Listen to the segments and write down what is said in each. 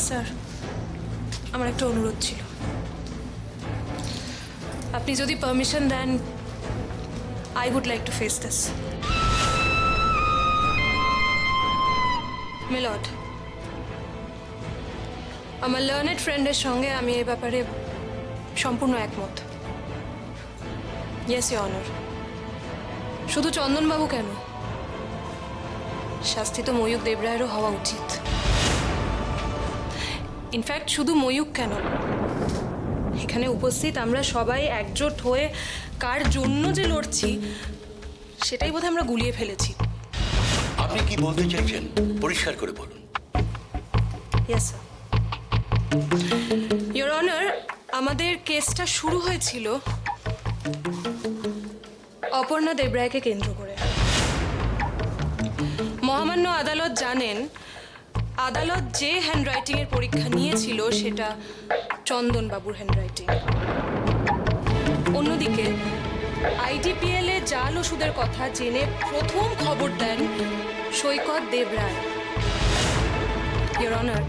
Sir, আমার একটা অনুরোধ ছিল। আপনি যদি পারমিশন দেন, I would like to face this. Milord, আমার লার্নেড ফ্রেন্ডের সঙ্গে আমি এই ব্যাপারে সম্পূর্ণ একমত। Yes your honour. শুধু চন্দনবাবু কেন, শাস্তি তো ময়ূক দেবরায়েরও হওয়া উচিত। ইনফ্যাক্ট শুধু ময়ূক কেন, এখানে উপস্থিত আমরা সবাই একজোট হয়ে কার জন্য যে লড়ছি সেটাই বোধহয় আমরা গুলিয়ে ফেলেছি। আপনি কি বলতে চাইছেন পরিষ্কার করে বলুন। Yes sir. ইওর অনার, আমাদের কেসটা শুরু হয়েছিল অপর্ণা দেবরায়কে কেন্দ্র করে। মহামান্য আদালত জানেন, আদালত যে হ্যান্ডরাইটিংয়ের পরীক্ষা নিয়েছিল সেটা চন্দনবাবুর হ্যান্ডরাইটিং। অন্যদিকে আইডিপিএল এ জাল ওষুধের কথা জেনে প্রথম খবর দেন সৈকত দেবরায়। ইওর অনার,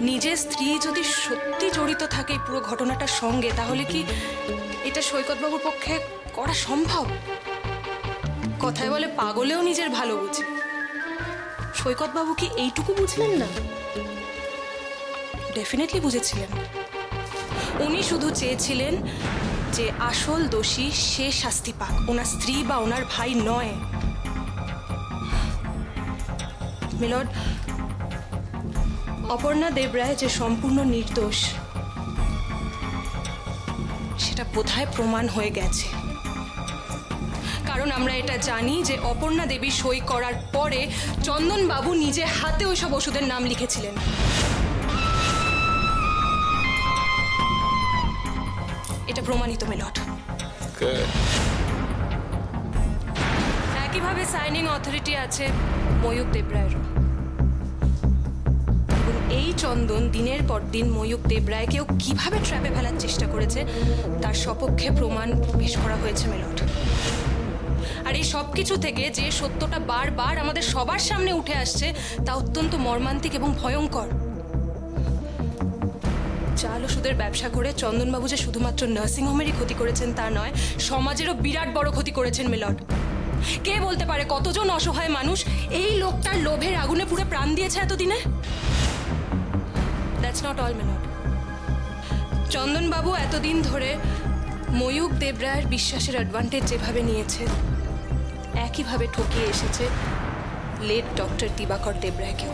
নিজের স্ত্রী যদি সত্যি জড়িত থাকে এই পুরো ঘটনাটার সঙ্গে, তাহলে কি এটা সৈকতবাবুর পক্ষে করা সম্ভব? কথায় বলে পাগলেও নিজের ভালো বুঝে। সৈকতবাবু কি এইটুকু বুঝলেন না? ডেফিনেটলি বুঝেছিলেন। উনি শুধু চেয়েছিলেন যে আসল দোষী সে শাস্তি পাক, ওনার স্ত্রী বা ওনার ভাই নয়। মিলর্ড, অপর্ণা দেবরায় যে সম্পূর্ণ নির্দোষ সেটা বোধহয় প্রমাণ হয়ে গেছে। কারণ আমরা এটা জানি যে অপর্ণা দেবী সই করার পরে চন্দনবাবু নিজে হাতে ওইসব ওষুধের নাম লিখেছিলেন। এটা প্রমাণিত মিলর্ড। একইভাবে সাইনিং অথরিটি আছে ময়ূক দেবরায়েরও। এবং এই চন্দন দিনের পর দিন ময়ূক দেবরায়কেও কিভাবে ট্র্যাপে ফেলার চেষ্টা করেছে তার সপক্ষে প্রমাণ পেশ করা হয়েছে মিলর্ড। আর এই সব কিছু থেকে যে সত্যটা বারবার আমাদের সবার সামনে উঠে আসছে তা অত্যন্ত মর্মান্তিক এবং ভয়ঙ্কর। চাল ওষুধের ব্যবসা করে চন্দনবাবু যে শুধুমাত্র নার্সিং হোমেরই ক্ষতি করেছেন তা নয়, সমাজেরও বিরাট বড় ক্ষতি করেছেন মিলর্ড। কে বলতে পারে কতজন অসহায় মানুষ এই লোকটার লোভের আগুনে পুরো প্রাণ দিয়েছে এতদিনে? That's not all milord. চন্দনবাবু এতদিন ধরে ময়ূক দেবরায়ের বিশ্বাসের অ্যাডভান্টেজ যেভাবে নিয়েছে, একইভাবে ঠকিয়ে এসেছে লেট ডক্টর দিবাকর দেবরায়কেও।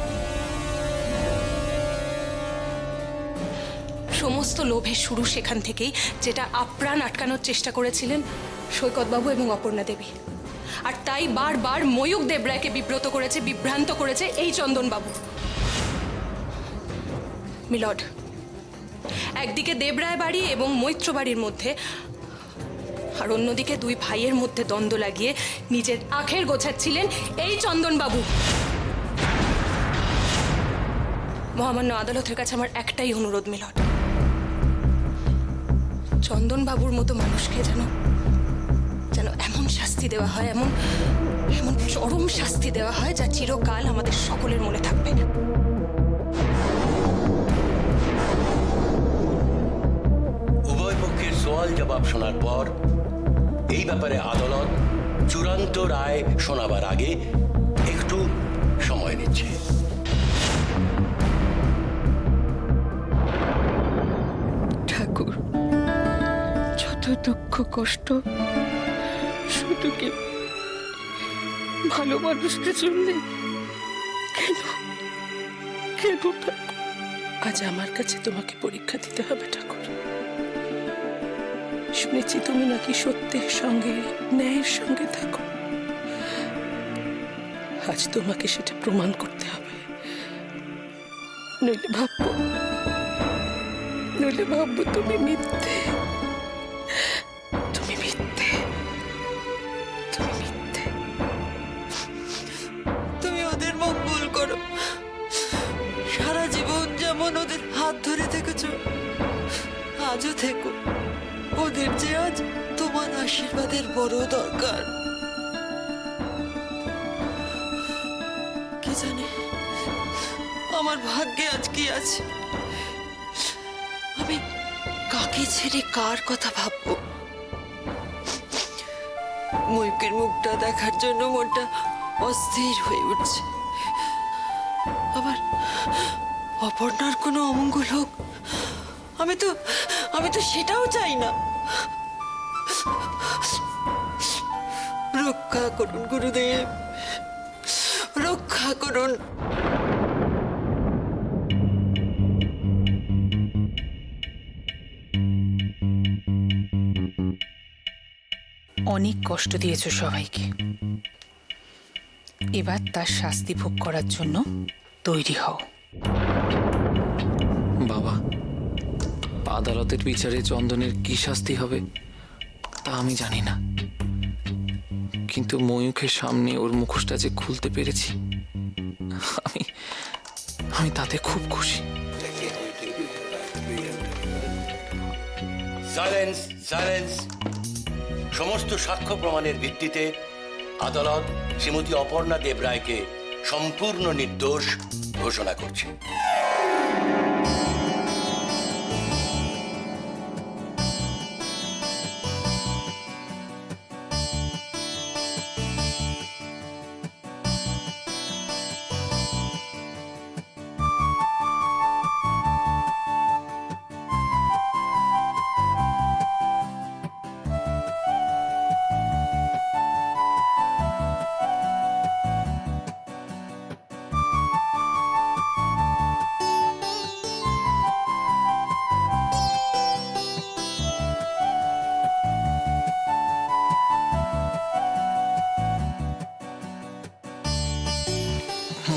সমস্ত লোভের শুরু সেখান থেকেই, যেটা আপ্রাণ আটকানোর চেষ্টা করেছিলেন সৈকতবাবু এবং অপর্ণা দেবী। আর তাই বারবার ময়ূক দেবরায়কে বিব্রত করেছে, বিভ্রান্ত করেছে এই চন্দনবাবু। মিলর্ড, একদিকে দেবরায় বাড়ি এবং মৈত্র বাড়ির মধ্যে, আর অন্যদিকে দুই ভাইয়ের মধ্যে দ্বন্দ্ব লাগিয়ে নিজের আখের গোছাচ্ছিলেন এই চন্দনবাবু। মহামান্য আদালতের কাছে আমার একটাই অনুরোধ মিলর্ড, চন্দনবাবুর মতো মানুষকে যেন এমন শাস্তি দেওয়া হয়, এমন চরম শাস্তি দেওয়া হয় যা চিরকাল আমাদের সকলের মনে থাকবে। উভয় পক্ষের সওয়াল জবাব শোনার পর এই ব্যাপারে আদালত চূড়ান্ত রায় শোনাবার আগে একটু সময় নিচ্ছে। ঠাকুর, যত দুঃখ কষ্ট শুধু কি ভালো মানুষদের জন্য? কেন কেন ঠাকুর? আজ আমার কাছে তোমাকে পরীক্ষা দিতে হবে ঠাকুর। শুনেছি তুমি নাকি সত্যের সঙ্গে ন্যায়ের সঙ্গে থাকো। আজ তোমাকে সেটা প্রমাণ করতে হবে, নইলে ভাববো তুমি মিথ্যে। তুমি মিথ্যে, তুমি মিথ্যে। তুমি ওদের মঙ্গল করো। সারা জীবন যেমন ওদের হাত ধরে থেকেছো, আজও থেকো। ওদের যে আজ তোমার আশীর্বাদের বড় দরকার। কি জানে আমার ভাগ্যে আজ কি আছে? আমি কাকে ছেড়ে কার কথা ভাববো? ময়ূকের মুখটা দেখার জন্য মনটা অস্থির হয়ে উঠছে। আবার অপর্ণার কোনো অমঙ্গল হোক, আমি তো সেটাও চাই না। রক্ষা করুন গুরুদেব, রক্ষা করুন। অনেক কষ্ট দিয়েছো সবাইকে, এবার তার শাস্তি ভোগ করার জন্য তৈরি হও। বাবা, আদালতের বিচারে চন্দনের কি শাস্তি হবে তা আমি জানি না, কিন্তু ময়ূখের সামনে ওর মুখোশটা যে খুলতে পেরেছি, আমি তাতে খুব খুশি। Silence, silence. সমস্ত সাক্ষ্য প্রমাণের ভিত্তিতে আদালত শ্রীমতী অপর্ণা দেব রায়কে সম্পূর্ণ নির্দোষ ঘোষণা করছে।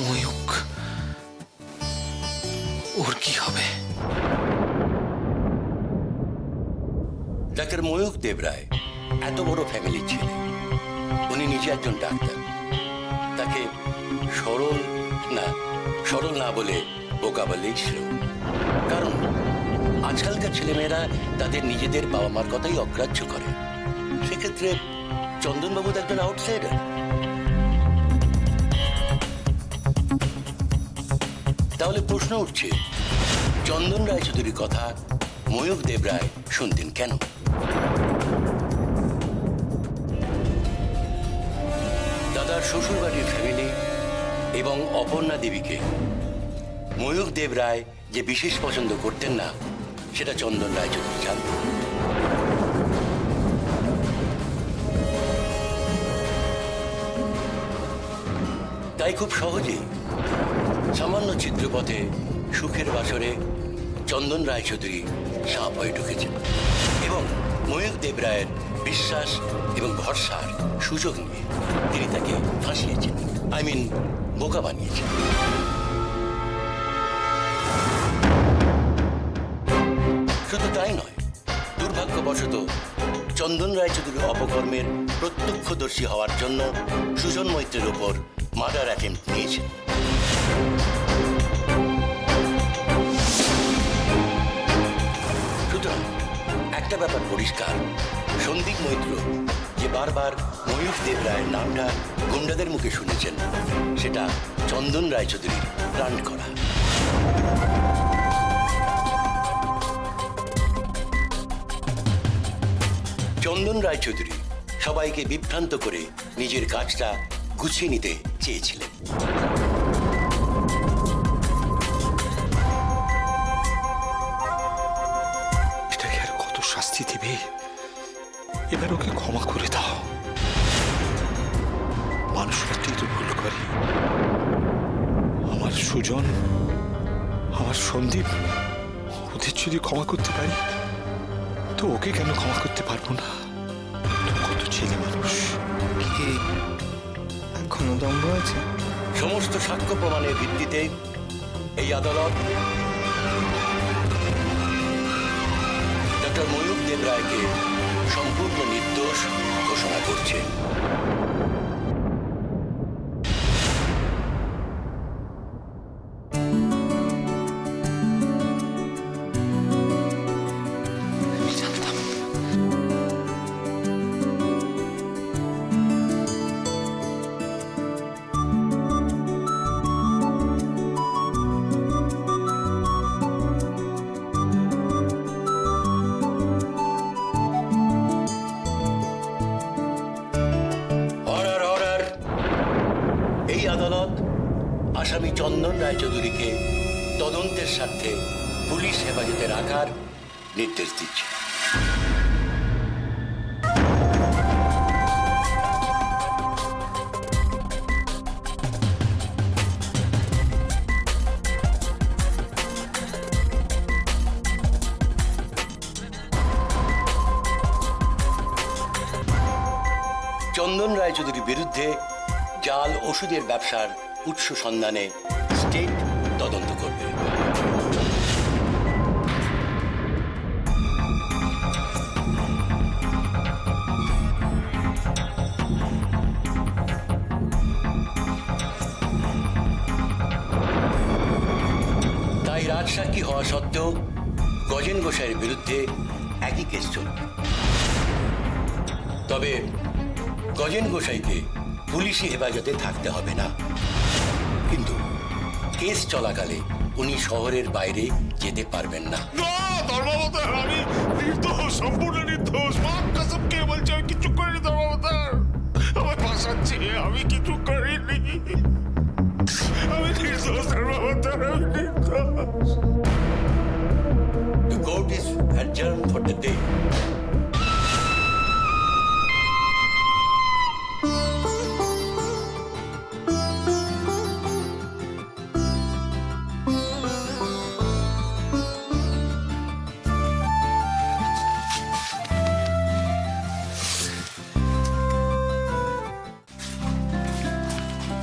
ময়ূখ, ওর কি হবে? ডাক্তার ময়ূখ দেব রায় এত বড় ফ্যামিলির ছেলে, উনি নিজে একজন ডাক্তার। তাকে সরল না বলে বোকা বললেই ছিল। কারণ আজকালকার ছেলেমেয়েরা তাদের নিজেদের বাবা মার কথাই অগ্রাহ্য করে। সেক্ষেত্রে চন্দনবাবু তো একজন আউটসাইডার। তাহলে প্রশ্ন উঠছে, চন্দন রায়চৌধুরীর কথা ময়ূখ দেব রায় শুনতেন কেন? দাদার শ্বশুরবাড়ির ফ্যামিলি এবং অপর্ণা দেবীকে ময়ূখ দেব রায় যে বিশেষ পছন্দ করতেন না, সেটা চন্দন রায়চৌধুরী জানতেন। তাই খুব সহজেই সামান্য চিত্রপথে সুখের বাসরে চন্দন রায়চৌধুরী সাপ হয়ে ঢুকেছেন এবং ময়ূখ দেব রায়ের বিশ্বাস এবং ভরসার সুযোগ নিয়ে তিনি তাকে ফাঁসিয়েছেন, বোকা বানিয়েছেন। শুধু তাই নয়, দুর্ভাগ্যবশত চন্দন রায়চৌধুরীর অপকর্মের প্রত্যক্ষদর্শী হওয়ার জন্য সুজন মৈত্রের ওপর মার্ডার অ্যাটেম্প্ট নিয়েছেন। সুতরাং একটা ব্যাপার পরিষ্কার, সন্দীপ মৈত্র যে বারবার ময়ূখ দেব রায়ের নামটা গুন্ডাদের মুখে শুনেছেন, সেটা চন্দন রায়চৌধুরীর প্ল্যান করা। চন্দন রায়চৌধুরী সবাইকে বিভ্রান্ত করে নিজের কাজটা গুছিয়ে নিতে চেয়েছিলেন। এটাকে আর কত শাস্তি দিবে? এবার ওকে ক্ষমা করে দাও। মানুষ সত্যিই তো ভুল করে। আমার সুজন, আমার সন্দীপ, ওদের যদি ক্ষমা করতে পারি, তো ওকে কেন ক্ষমা করতে পারবো না? কত ছেলে মানুষ। কি এখনো দম্ভ আছে? সমস্ত সাক্ষ্য প্রমাণের ভিত্তিতে এই আদালত ডক্টর ময়ূখ দেব রায়কে সম্পূর্ণ নির্দোষ ঘোষণা করছে। চন্দন রায়চৌধুরীকে তদন্তের স্বার্থে পুলিশ হেফাজতে রাখার নির্দেশ দিচ্ছে। চন্দন রায়চৌধুরীর বিরুদ্ধে জাল ওষুধের ব্যবসার উৎস সন্ধানে স্টেট তদন্ত করবে। তাই রাজসাক্ষী হওয়া সত্ত্বেও গজেন গোসাইয়ের বিরুদ্ধে একই কেস চলবে। তবে গজেন গোসাইকে পুলিশি হেফাজতে থাকতে হবে না, কিন্তু কেস চলাকালে উনি শহরের বাইরে যেতে পারবেন না। ধর্মাবতার, আমি নির্দোষ, সম্পূর্ণ নির্দোষ। মাপ কসম কে বলছে আমি কিছু করিনি ধর্মাবতার। আমার ফাঁসাচ্ছে, আমি কিছু করিনি। আমি নির্দোষ ধর্মাবতার, আমি নির্দোষ। The court is adjourned for the day.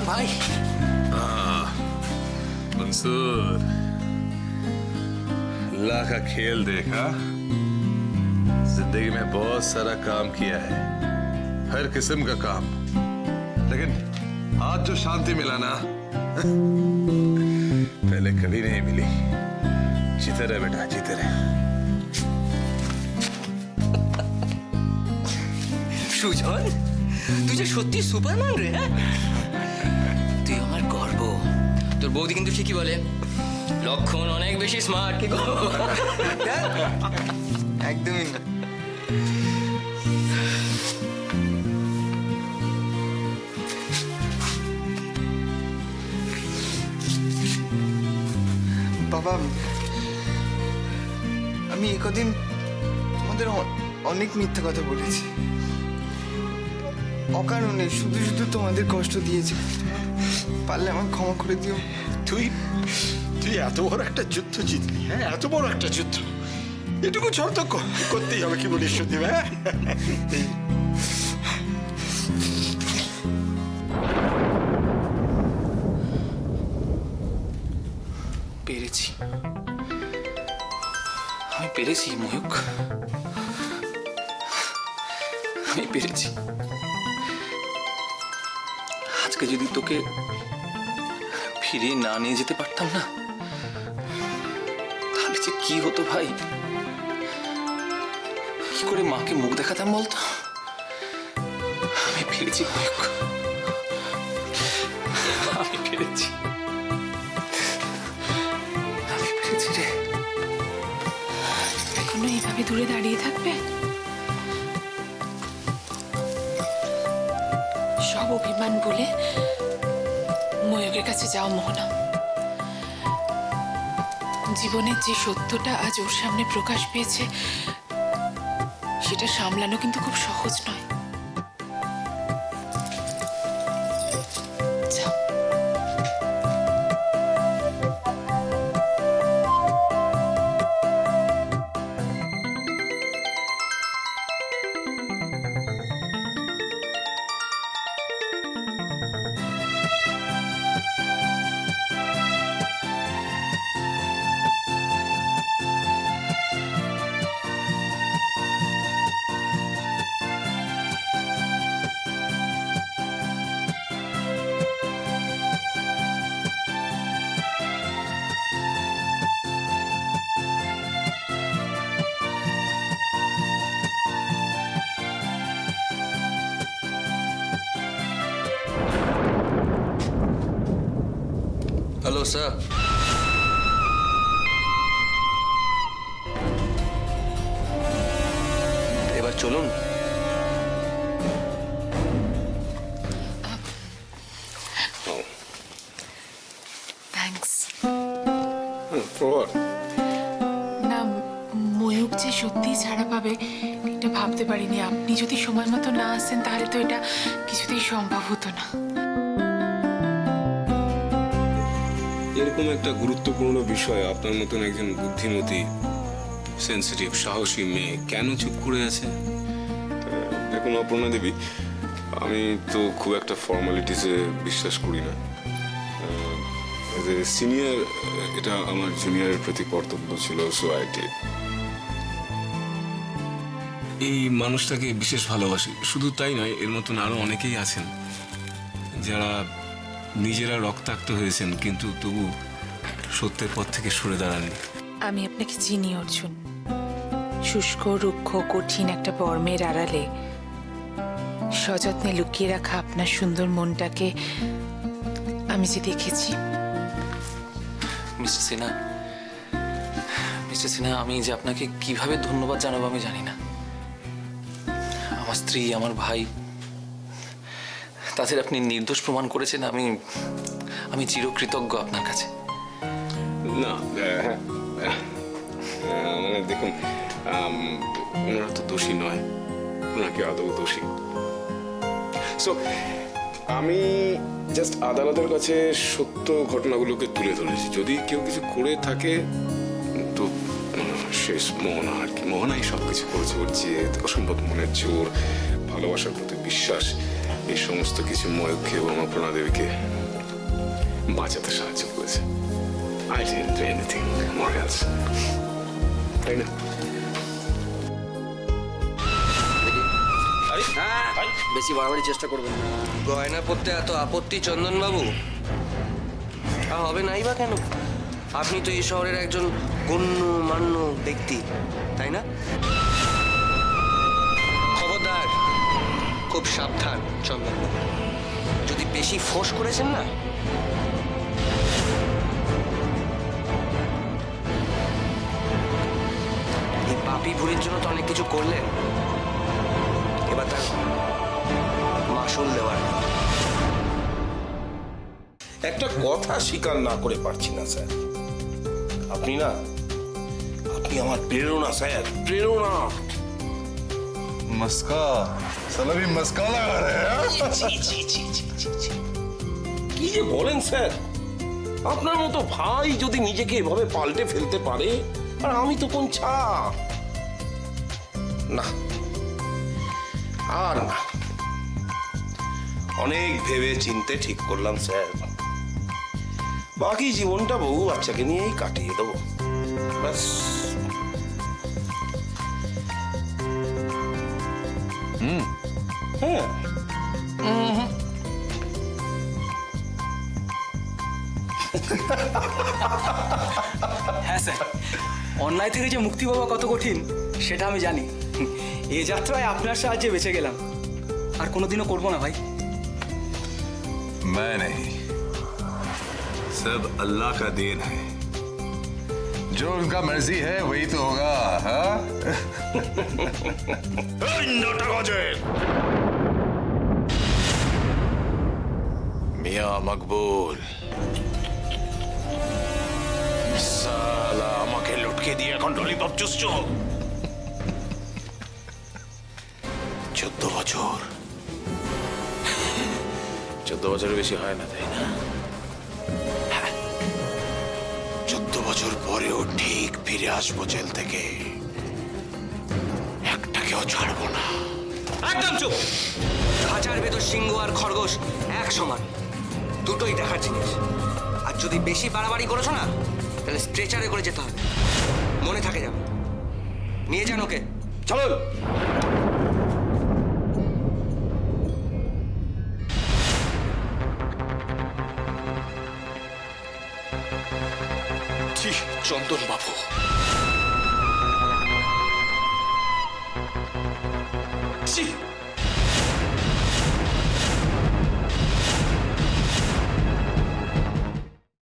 ভাই मंसूर, अल्लाह का खेल देखा। जिंदगी में बहुत सारा काम किया है, हर किस्म का काम, लेकिन आज जो शांति मिला ना पहले कभी नहीं मिली। जीते रहे बेटा, जीते रहे। সুজন, তুই যে সত্যি সুপারম্যান রে। হ্যাঁ, তুই আমার গর্ব। তোর বৌদি কিন্তু ঠিকই বলে, লক্ষণ অনেক বেশি স্মার্ট। কি একদমই না। বাবা, আমি একদিন তোমাদের অনেক মিথ্যা কথা বলেছি, অকারণে শুধু শুধু তোমাদের কষ্ট দিয়েছি। পারলে আমাকে ক্ষমা করে দিও। তুই তুই এত বড় একটা যুদ্ধ জিতলি, হ্যাঁ, এত বড় একটা যুদ্ধ, এটুকু ছাড় তো করতেই হবে। কি বলিস সন্দীপ? হ্যাঁ, পেরেছি, আমি পেরেছি ময়ূক, আমি পেরেছি। আজকে যদি তোকে ফিরিয়ে না নিয়ে যেতে পারতাম না, তাহলে যে কি হতো ভাই, কি করে মাকে মুখ দেখাতাম বলতো? আমি পেরেছি ময়ূক, আমি পেরেছি, আমি পেরেছি রে। এখনো এইভাবে দূরে দাঁড়িয়ে থাকবে? সব অভিমান বলে ময়ূকের কাছে যাও মোহনা। জীবনের যে সত্যটা আজ ওর সামনে প্রকাশ পেয়েছে, সেটা সামলানো কিন্তু খুব সহজ নয়। যাও। Hello sir. এবার চলুন। প্রভাত, না, ময়ূক যে সত্যিই ছাড়া পাবে এটা ভাবতে পারিনি। আপনি যদি সময় মতো না আসেন তাহলে তো এটা কিছুতেই সম্ভব হতো না। এরকম একটা গুরুত্বপূর্ণ বিষয় আপনার মতন একজন বুদ্ধিমতী, সেন্সিটিভ, সাহসী মেয়ে কেন চুপ করে আছে? দেখুন অপর্ণা দেবী, আমি তো খুব একটা ফর্মালিটিসে বিশ্বাস করি না। অ্যাজ এ সিনিয়র এটা আমার জুনিয়রের প্রতি কর্তব্য ছিল, সো আই ডিড। এই মানুষটাকে বিশেষ ভালোবাসি, শুধু তাই নয়, এর মতন আরো অনেকেই আছেন যারা নিজেরা রক্তাক্ত হয়েছেন কিন্তু তবু সত্যের পথ থেকে সরে দাঁড়াননি। আমি আপনাকে চিনি অর্জুন। শুষ্ক, রুক্ষ, কঠিন একটা বর্মের আড়ালে সযত্নে লুকিয়ে রাখা আপনার সুন্দর মনটাকে আমি যে দেখেছি। মিস্টার সিনহা, আমি যে আপনাকে কিভাবে ধন্যবাদ জানাবো আমি জানি না। আমার স্ত্রী, আমার ভাই, তাদের আপনি নির্দোষ প্রমাণ করেছেন। আমি চিরকৃতজ্ঞ আপনার কাছে। না, মানে দেখুন, ওনারা তো দোষী নয়, ওনারা কি আদৌ দোষী? সো আমি জাস্ট আদালতের কাছে সত্য ঘটনাগুলোকে তুলে ধরেছি। যদি কেউ কিছু করে থাকে তো শেষ মোহনা আর কি, মোহনাই সব কিছু করেছে। ওর যে অসম্ভব মনের জোর, ভালোবাসার প্রতি বিশ্বাস, এই সমস্ত কিছু ময়ূরকে এবং অপর্ণা দেবীকে বাঁচাতে সাহায্য করেছে। I didn't do anything more else. তাই না? বেশি বাড়াবাড়ি চেষ্টা করবেন না। গয়না পড়তে এত আপত্তি চন্দন বাবু? হবে নাই বা কেন? আপনি তো এই শহরের একজন গণ্যমান্য ব্যক্তি, তাই না? খবরদার, খুব সাবধান চন্দন বাবু। যদি বেশি ফোঁস করেছেন না, এই পাপি ভুরির জন্য তো অনেক কিছু করলেন, এবার তার মাসুল দেওয়ার। একটা কথা স্বীকার না করে পারছি না স্যার। আপনি আমার প্রেরণা স্যার, প্রেরণা। মস্কা সালা भी मस्का लगा रहे हैं। কি যে বলেন স্যার, আপনার মতো ভাই যদি নিজেকে এভাবে পাল্টে ফেলতে পারে, আর আমি তো কোন ছা না, আর না। অনেক ভেবে চিনতে ঠিক করলাম স্যার, বাকি জীবনটা বউ বাচ্চাকে নিয়েই কাটিয়ে দেবো, ব্যাস। হ্যাঁ, হ্যাঁ স্যার, অন্যায় থেকে যে মুক্তি পাওয়া কত কঠিন সেটা আমি জানি। এই যাত্রায় আপনার সাহায্যে বেঁচে গেলাম, আর কোনোদিনও করবো না ভাই। मैं नहीं, सब अल्लाह का देन है, जो उनका मर्जी है वही तो होगा। हाँ? मियां मकबूल साला আমাকে লটকে দিয়ে এখন ললিপপ চুষছো। 14 বছর, 14 বছরের বেশি হয় না, তাই না? 14 বছর পরেও ঠিক ফিরে আসবো জেল থেকে, একটাকেও ছাড়বো না। একদম চুপ! খাঁচার ভেতর সিংহ আর খরগোশ এক সমান, দুটোই দেখার জিনিস। আর যদি বেশি বাড়াবাড়ি করেছো না, তাহলে স্ট্রেচারে করে যেতে হবে, মনে থাকে যাবে। নিয়ে যান ওকে, চলুন। চন্দন বাবু, ছি।